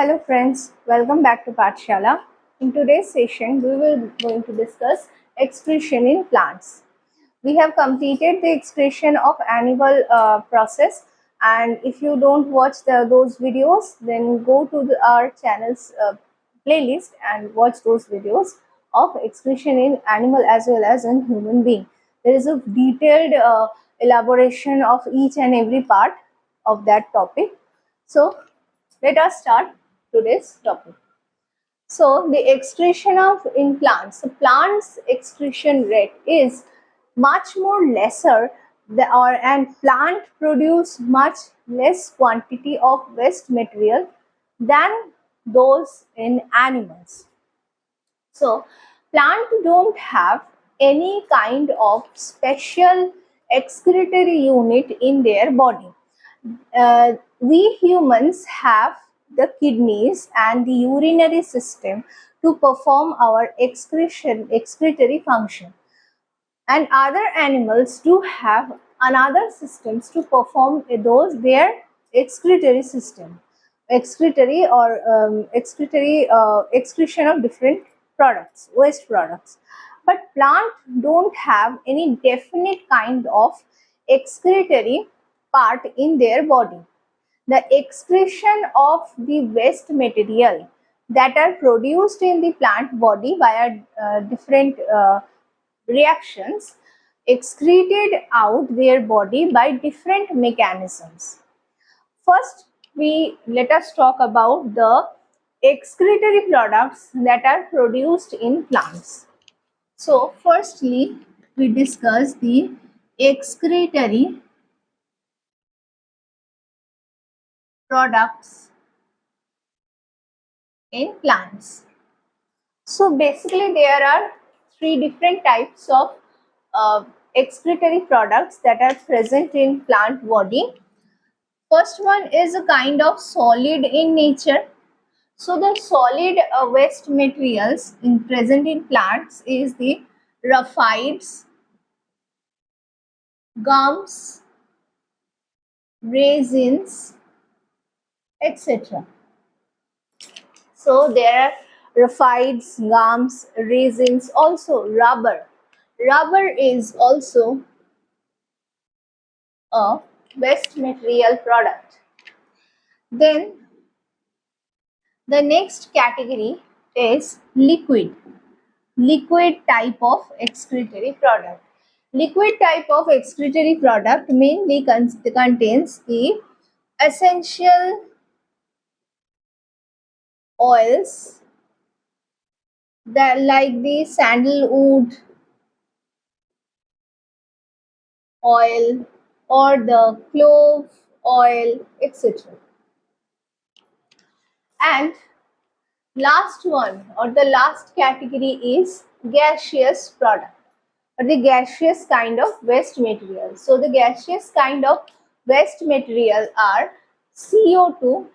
Hello friends, welcome back to Pathshala. In today's session, we will going to discuss excretion in plants. We have completed the excretion of animal process, and if you don't watch those videos, then go to our channel's playlist and watch those videos of excretion in animal as well as in human being. There is a detailed elaboration of each and every part of that topic. So let us start today's topic. So the excretion of in plants, the plants excretion rate is much more lesser and plant produce much less quantity of waste material than those in animals. So plant don't have any kind of special excretory unit in their body. We humans have the kidneys and the urinary system to perform our excretory function, and other animals do have another systems to perform their excretory system, excretion of different products, waste products. But plant don't have any definite kind of excretory part in their body. The excretion of the waste material that are produced in the plant body via different reactions excreted out their body by different mechanisms. First, let us talk about the excretory products that are produced in plants. So, firstly, we discuss the excretory products in plants. So basically there are three different types of excretory products that are present in plant body. First one is a kind of solid in nature. So the solid waste materials present in plants is the raphides, gums, resins, etc. So there are raphides, gums, resins, also rubber. Rubber is also a waste material product. Then the next category is liquid type of excretory product. Liquid type of excretory product mainly contains the essential oils that like the sandalwood oil or the clove oil, etc. And last one or the last category is gaseous product or the gaseous kind of waste material. So the gaseous kind of waste material are CO2,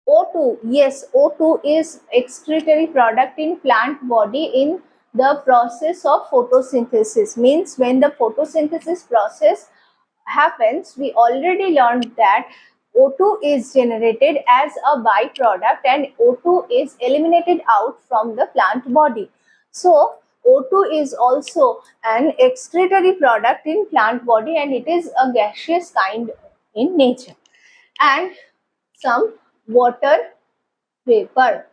O2. Yes, O2 is excretory product in plant body in the process of photosynthesis. Means when the photosynthesis process happens, we already learned that O2 is generated as a byproduct and O2 is eliminated out from the plant body. So O2 is also an excretory product in plant body and it is a gaseous kind in nature. And some water vapor.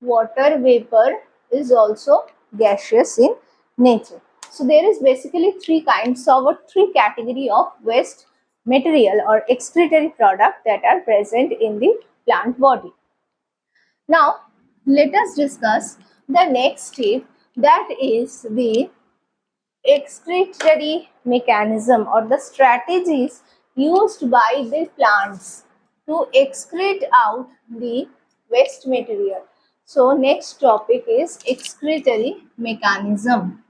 Water vapor is also gaseous in nature. So there is basically three kinds of or three category of waste material or excretory product that are present in the plant body. Now let us discuss the next step, that is the excretory mechanism or the strategies used by the plants to excrete out the waste material. So next topic is excretory mechanism.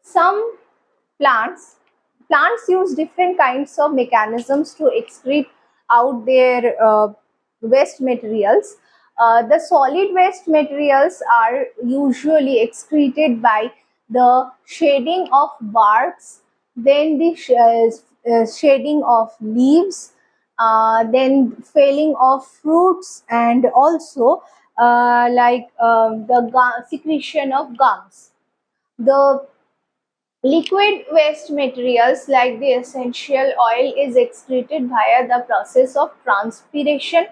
Some plants use different kinds of mechanisms to excrete out their waste materials. The solid waste materials are usually excreted by the shedding of barks, then the shading of leaves, then failing of fruits, and also the secretion of gums. The liquid waste materials like the essential oil is excreted via the process of transpiration,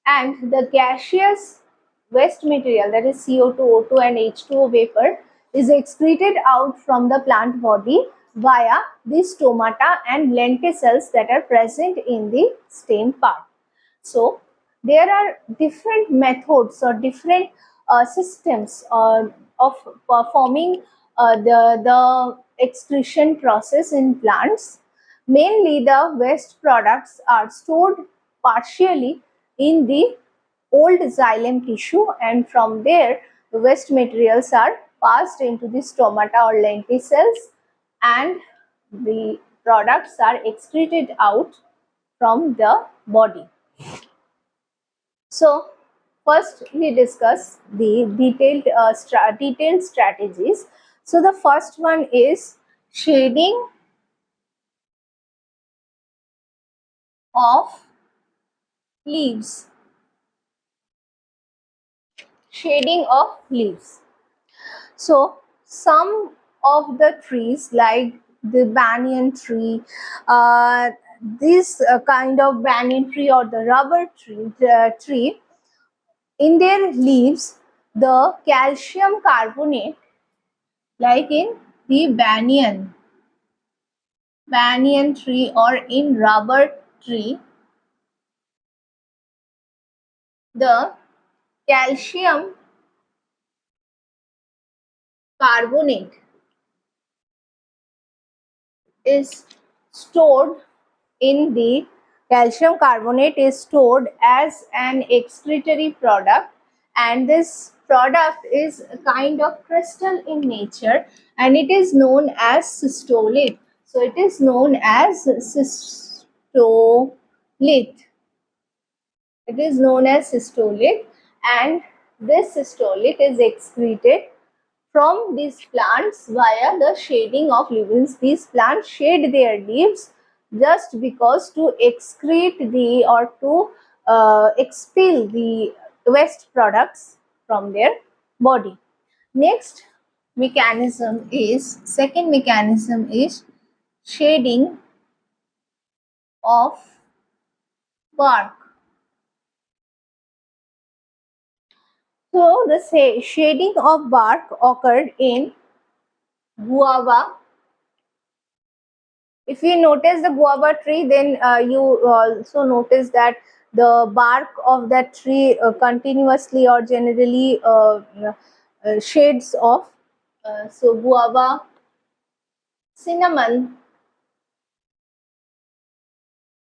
and the gaseous waste material, that is CO2, O2 and H2O vapor, is excreted out from the plant body via the stomata and lenticels that are present in the stem part. So there are different methods or different systems of performing the excretion process in plants. Mainly the waste products are stored partially in the old xylem tissue, and from there the waste materials are passed into the stomata or lenticels, and the products are excreted out from the body. So first we discuss the detailed strategies. So the first one is shading of leaves. Shading of leaves. So some of the trees like the banyan tree, this kind of banyan tree or the rubber tree, in their leaves the calcium carbonate, like in the banyan tree or in rubber tree, the calcium carbonate is stored in the calcium carbonate is stored as an excretory product, and this product is a kind of crystal in nature, and it is known as cystolith. So it is known as cystolith. It is known as cystolith, and this cystolith is excreted from these plants via the shading of leaves. These plants shade their leaves just because to excrete the or to expel the waste products from their body. Next second mechanism is shading of bark. So the shading of bark occurred in guava. If you notice the guava tree, then you also notice that the bark of that tree continuously or generally shades of so guava, cinnamon,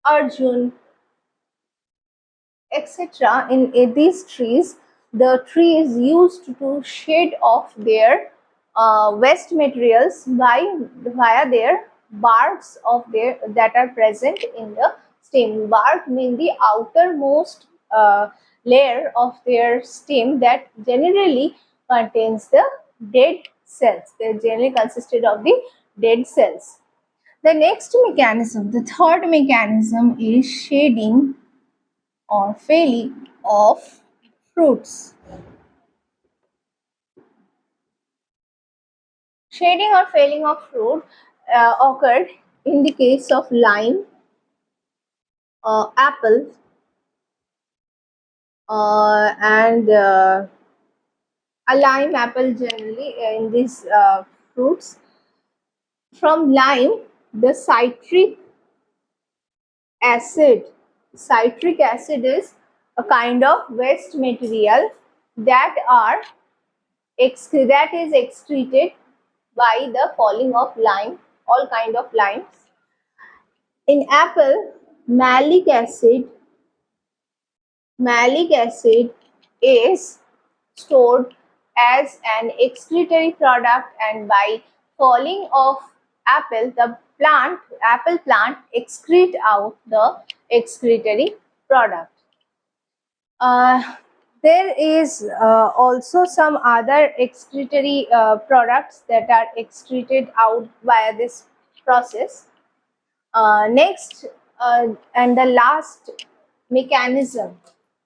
arjun, etc. In these trees, the tree is used to shed off their waste materials via their barks of their that are present in the stem. Bark means the outermost layer of their stem that generally contains the dead cells. They generally consisted of the dead cells. The next mechanism, the third mechanism, is shading or failing of fruits. Shading or failing of fruit occurred in the case of lime, apple, and a lime apple generally in these fruits. From lime, the acid. Citric acid is a kind of waste material that is excreted by the falling of lime, all kind of limes. In apple, malic acid is stored as an excretory product, and by falling of apple, the apple plant excrete out the excretory product. Uh, there is also some other excretory products that are excreted out via this process. Next, and the last mechanism,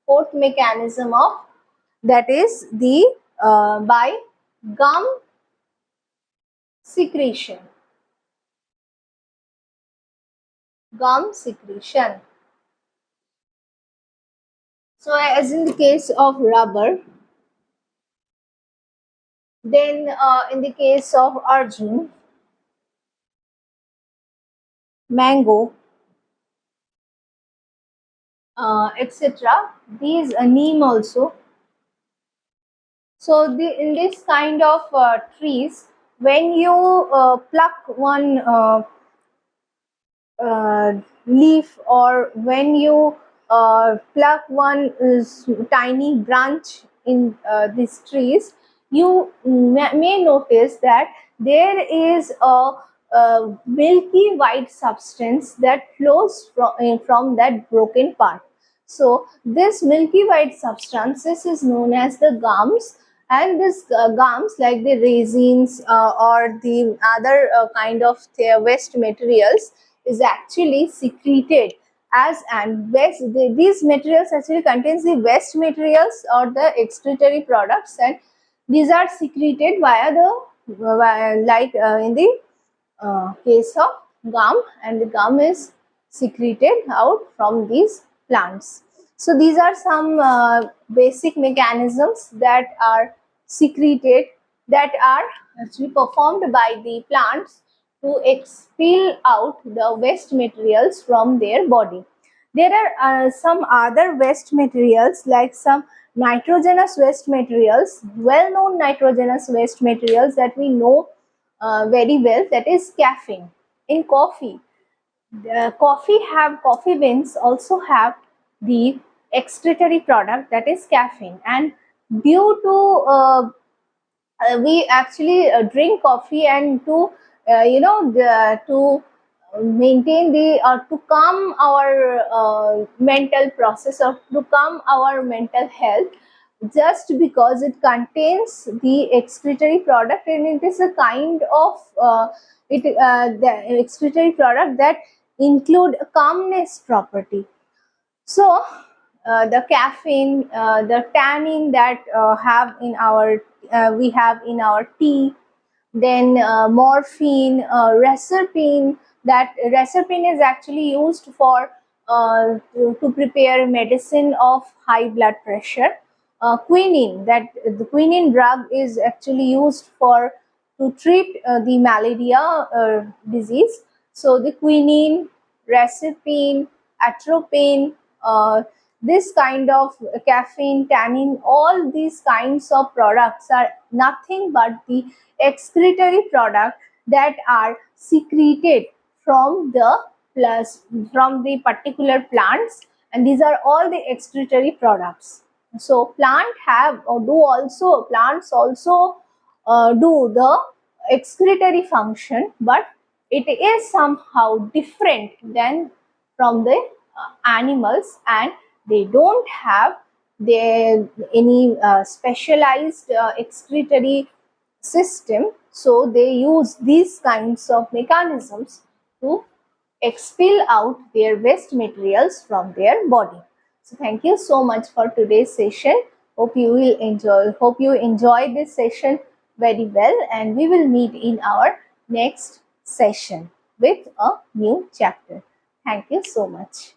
fourth mechanism of that is the by gum secretion. Gum secretion. So, as in the case of rubber, then in the case of arjun, mango, etc. These neem also. So, in this kind of trees, when you pluck one leaf, or when you pluck one tiny branch in these trees, you may notice that there is a milky white substance that flows from that broken part. So this milky white substance, this is known as the gums, and this gums, like the resins or the other kind of waste materials, is actually secreted as, and waste, these materials actually contains the waste materials or the excretory products, and these are secreted via the like in the case of gum, and the gum is secreted out from these plants. So these are some basic mechanisms that are secreted, that are actually performed by the plants to expel out the waste materials from their body. There are some other waste materials, like some nitrogenous waste materials, well known nitrogenous waste materials that we know very well, that is caffeine. In coffee, the coffee beans also have the excretory product, that is caffeine, and due to we actually drink coffee, and to to maintain the to calm our mental process, or to calm our mental health, just because it contains the excretory product, and it is a kind of the excretory product that include a calmness property. So the caffeine, the tannin that we have in our tea, then morphine, reserpine. That reserpine is actually used for to prepare medicine of high blood pressure. Quinine, that the quinine drug is actually used for to treat the malaria disease. So the quinine, reserpine, atropine, this kind of caffeine, tannin, all these kinds of products are nothing but the excretory product that are secreted from the from the particular plants, and these are all the excretory products. So plants also do the excretory function, but it is somehow different than from the animals, and they don't have any specialized excretory system. So they use these kinds of mechanisms to expel out their waste materials from their body. So thank you so much for today's session. Hope you enjoy this session very well, and we will meet in our next session with a new chapter. Thank you so much.